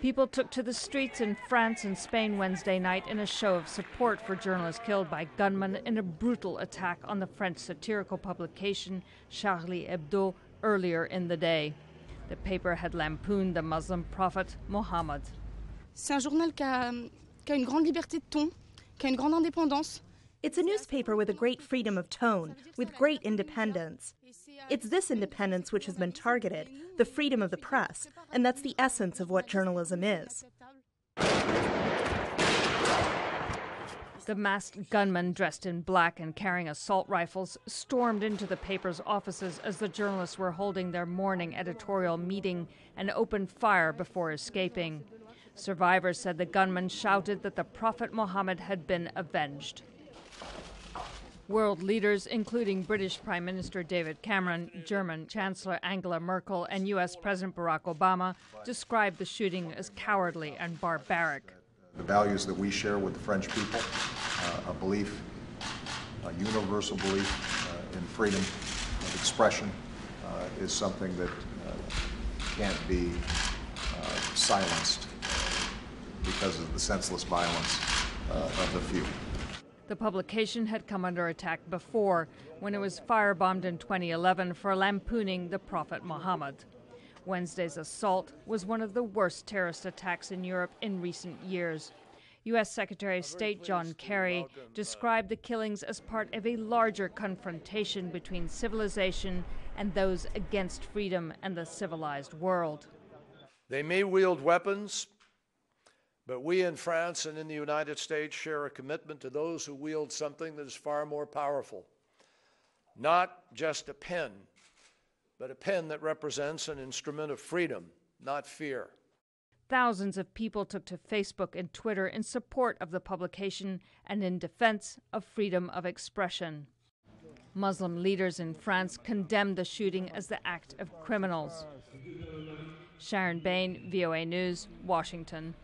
People took to the streets in France and Spain Wednesday night in a show of support for journalists killed by gunmen in a brutal attack on the French satirical publication Charlie Hebdo earlier in the day. The paper had lampooned the Muslim prophet Mohammed. C'est un journal qui a une grande liberté de ton, qui a une grande indépendance. It's a newspaper with a great freedom of tone, with great independence. It's this independence which has been targeted, the freedom of the press, and that's the essence of what journalism is. The masked gunmen, dressed in black and carrying assault rifles, stormed into the paper's offices as the journalists were holding their morning editorial meeting and opened fire before escaping. Survivors said the gunmen shouted that the Prophet Muhammad had been avenged. World leaders, including British Prime Minister David Cameron, German Chancellor Angela Merkel, and U.S. President Barack Obama, described the shooting as cowardly and barbaric. The values that we share with the French people, a belief, a universal belief in freedom of expression, is something that can't be silenced because of the senseless violence of the few. The publication had come under attack before, when it was firebombed in 2011 for lampooning the Prophet Muhammad. Wednesday's assault was one of the worst terrorist attacks in Europe in recent years. U.S. Secretary of State John Kerry described the killings as part of a larger confrontation between civilization and those against freedom and the civilized world. They may wield weapons, but we in France and in the United States share a commitment to those who wield something that is far more powerful. Not just a pen, but a pen that represents an instrument of freedom, not fear. Thousands of people took to Facebook and Twitter in support of the publication and in defense of freedom of expression. Muslim leaders in France condemned the shooting as the act of criminals. Sharon Bain, VOA News, Washington.